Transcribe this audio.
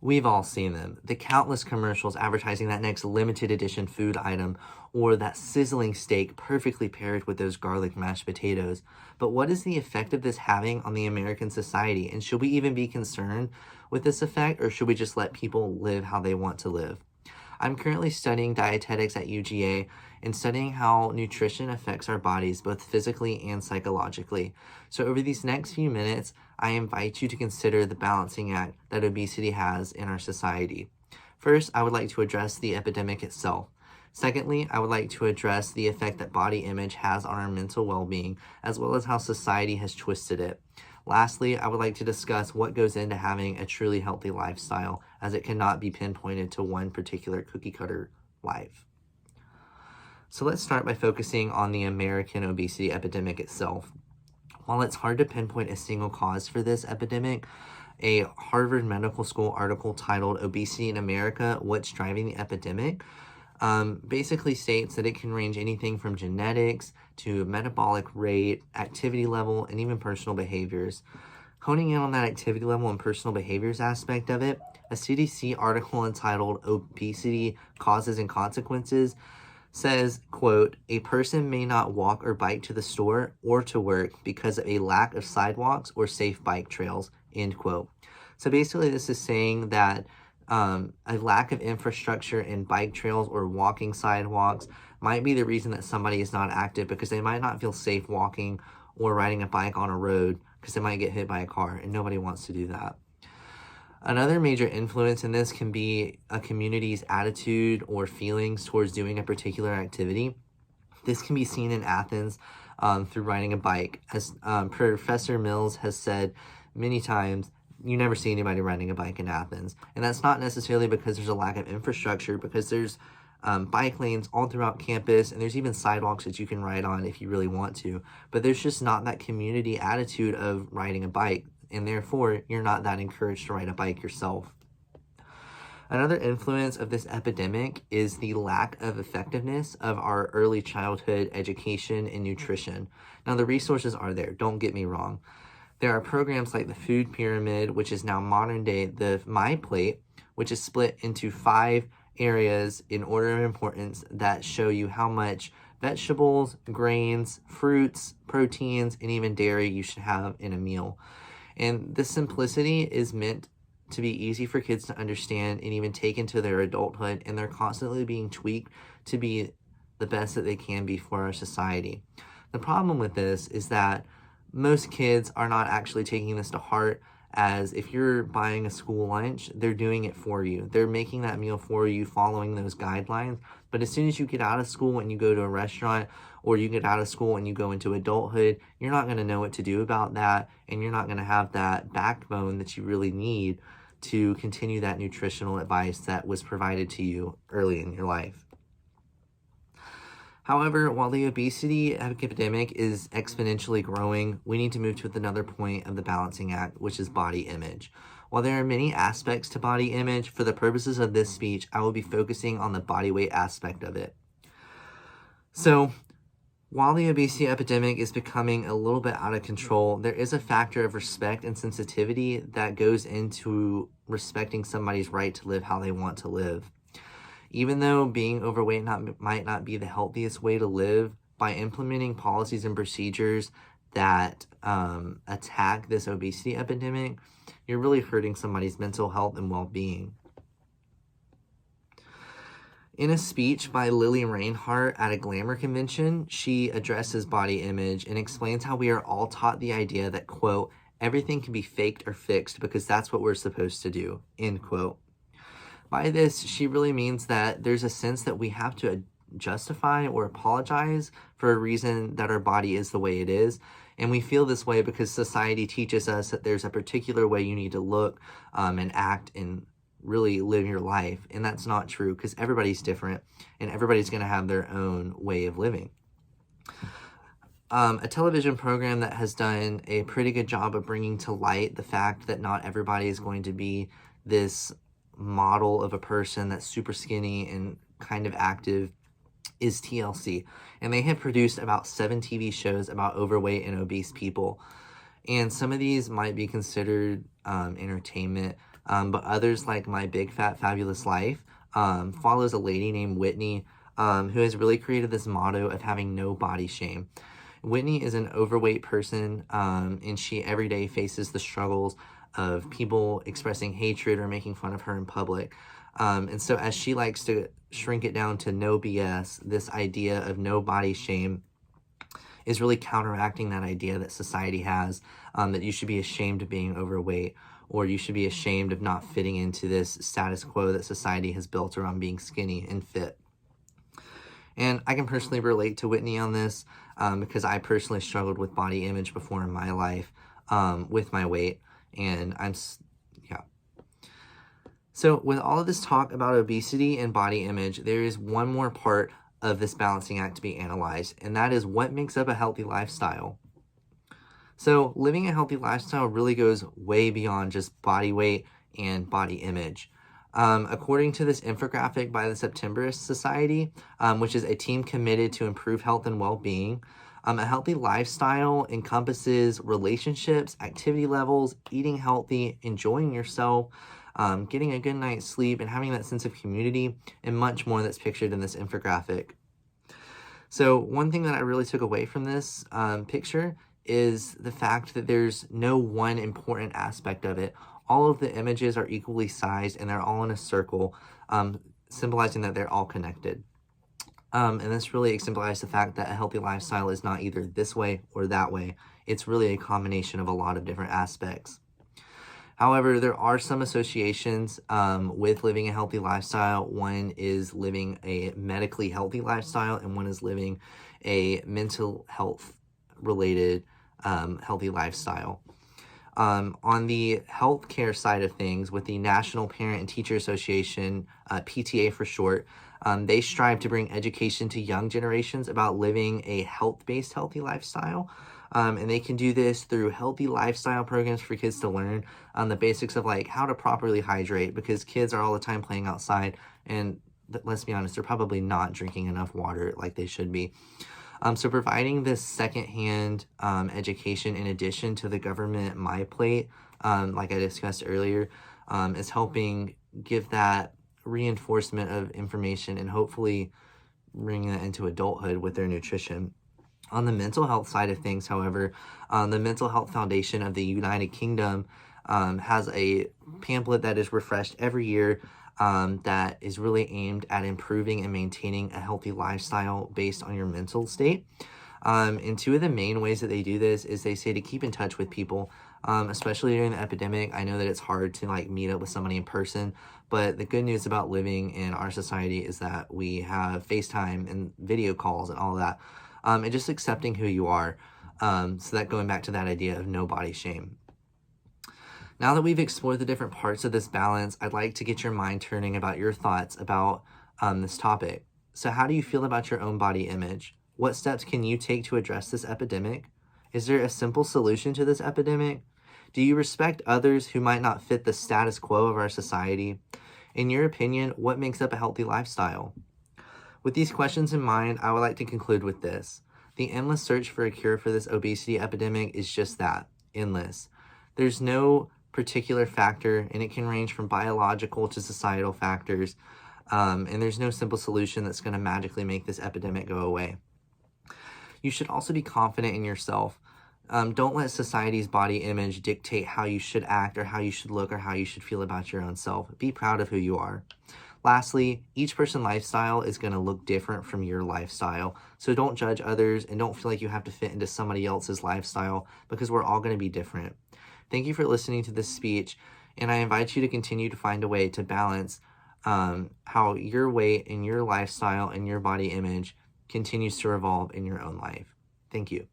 We've all seen them. The countless commercials advertising that next limited edition food item or that sizzling steak perfectly paired with those garlic mashed potatoes. But what is the effect of this having on the American society? And should we even be concerned with this effect, or should we just let people live how they want to live? I'm currently studying dietetics at UGA and studying how nutrition affects our bodies both physically and psychologically. So over these next few minutes, I invite you to consider the balancing act that obesity has in our society. First, I would like to address the epidemic itself. Secondly, I would like to address the effect that body image has on our mental well-being, as well as how society has twisted it. Lastly, I would like to discuss what goes into having a truly healthy lifestyle, as it cannot be pinpointed to one particular cookie-cutter life. So let's start by focusing on the American obesity epidemic itself. While it's hard to pinpoint a single cause for this epidemic, a Harvard Medical School article titled "Obesity in America: What's Driving the Epidemic?" basically states that it can range anything from genetics to metabolic rate, activity level, and even personal behaviors. Honing in on that activity level and personal behaviors aspect of it, a CDC article entitled "Obesity Causes and Consequences" says, quote, "A person may not walk or bike to the store or to work because of a lack of sidewalks or safe bike trails," end quote. So basically this is saying that a lack of infrastructure in bike trails or walking sidewalks might be the reason that somebody is not active, because they might not feel safe walking or riding a bike on a road because they might get hit by a car, and nobody wants to do that. Another major influence in this can be a community's attitude or feelings towards doing a particular activity. This can be seen in Athens through riding a bike. As Professor Mills has said many times, you never see anybody riding a bike in Athens. And that's not necessarily because there's a lack of infrastructure, because there's bike lanes all throughout campus, and there's even sidewalks that you can ride on if you really want to. But there's just not that community attitude of riding a bike, and therefore you're not that encouraged to ride a bike yourself. Another influence of this epidemic is the lack of effectiveness of our early childhood education and nutrition. Now, the resources are there, don't get me wrong. There are programs like the Food Pyramid, which is now modern day the My Plate, which is split into 5 areas in order of importance that show you how much vegetables, grains, fruits, proteins, and even dairy you should have in a meal. And this simplicity is meant to be easy for kids to understand and even take into their adulthood, and they're constantly being tweaked to be the best that they can be for our society. The problem with this is that most kids are not actually taking this to heart, as if you're buying a school lunch, they're doing it for you. They're making that meal for you, following those guidelines. But as soon as you get out of school and you go to a restaurant, or you get out of school and you go into adulthood, you're not going to know what to do about that, and you're not going to have that backbone that you really need to continue that nutritional advice that was provided to you early in your life. However, while the obesity epidemic is exponentially growing, we need to move to another point of the balancing act, which is body image. While there are many aspects to body image, for the purposes of this speech, I will be focusing on the body weight aspect of it. So, while the obesity epidemic is becoming a little bit out of control, there is a factor of respect and sensitivity that goes into respecting somebody's right to live how they want to live. Even though being overweight might not be the healthiest way to live, by implementing policies and procedures that attack this obesity epidemic, you're really hurting somebody's mental health and well-being. In a speech by Lily Reinhart at a glamour convention, she addresses body image and explains how we are all taught the idea that, quote, "everything can be faked or fixed because that's what we're supposed to do," end quote. By this, she really means that there's a sense that we have to justify or apologize for a reason that our body is the way it is. And we feel this way because society teaches us that there's a particular way you need to look and act and really live your life. And that's not true, because everybody's different and everybody's going to have their own way of living. A television program that has done a pretty good job of bringing to light the fact that not everybody is going to be this model of a person that's super skinny and kind of active is TLC. And they have produced about 7 TV shows about overweight and obese people. And some of these might be considered entertainment, but others like My Big Fat Fabulous Life follows a lady named Whitney who has really created this motto of having no body shame. Whitney is an overweight person, and she every day faces the struggles of people expressing hatred or making fun of her in public. And so as she likes to shrink it down to no BS, this idea of no body shame is really counteracting that idea that society has, that you should be ashamed of being overweight, or you should be ashamed of not fitting into this status quo that society has built around being skinny and fit. And I can personally relate to Whitney on this because I personally struggled with body image before in my life with my weight. And yeah. So with all of this talk about obesity and body image, there is one more part of this balancing act to be analyzed, and that is what makes up a healthy lifestyle. So living a healthy lifestyle really goes way beyond just body weight and body image. According to this infographic by the Septemberist Society, which is a team committed to improve health and well-being, a healthy lifestyle encompasses relationships, activity levels, eating healthy, enjoying yourself, getting a good night's sleep, and having that sense of community, and much more that's pictured in this infographic. So one thing that I really took away from this picture is the fact that there's no one important aspect of it. All of the images are equally sized, and they're all in a circle, symbolizing that they're all connected. And this really exemplifies the fact that a healthy lifestyle is not either this way or that way. It's really a combination of a lot of different aspects. However, there are some associations with living a healthy lifestyle. One is living a medically healthy lifestyle, and one is living a mental health related healthy lifestyle. On the healthcare side of things, with the National Parent and Teacher Association, PTA for short, they strive to bring education to young generations about living a health-based healthy lifestyle. And they can do this through healthy lifestyle programs for kids to learn the basics of like how to properly hydrate, because kids are all the time playing outside, and let's be honest, they're probably not drinking enough water like they should be. So providing this secondhand education in addition to the government My Plate, like I discussed earlier, is helping give that reinforcement of information and hopefully bring that into adulthood with their nutrition. On the mental health side of things, however, the Mental Health Foundation of the United Kingdom has a pamphlet that is refreshed every year that is really aimed at improving and maintaining a healthy lifestyle based on your mental state. And two of the main ways that they do this is they say to keep in touch with people, especially during the epidemic. I know that it's hard to like meet up with somebody in person, but the good news about living in our society is that we have FaceTime and video calls and all of that, and just accepting who you are. So that going back to that idea of no body shame. Now that we've explored the different parts of this balance, I'd like to get your mind turning about your thoughts about this topic. So how do you feel about your own body image? What steps can you take to address this epidemic? Is there a simple solution to this epidemic? Do you respect others who might not fit the status quo of our society? In your opinion, what makes up a healthy lifestyle? With these questions in mind, I would like to conclude with this. The endless search for a cure for this obesity epidemic is just that, endless. There's no particular factor, and it can range from biological to societal factors, and there's no simple solution that's going to magically make this epidemic go away. You should also be confident in yourself. Don't let society's body image dictate how you should act or how you should look or how you should feel about your own self. Be proud of who you are. Lastly, each person's lifestyle is going to look different from your lifestyle. So don't judge others and don't feel like you have to fit into somebody else's lifestyle, because we're all going to be different. Thank you for listening to this speech, and I invite you to continue to find a way to balance how your weight and your lifestyle and your body image continues to revolve in your own life. Thank you.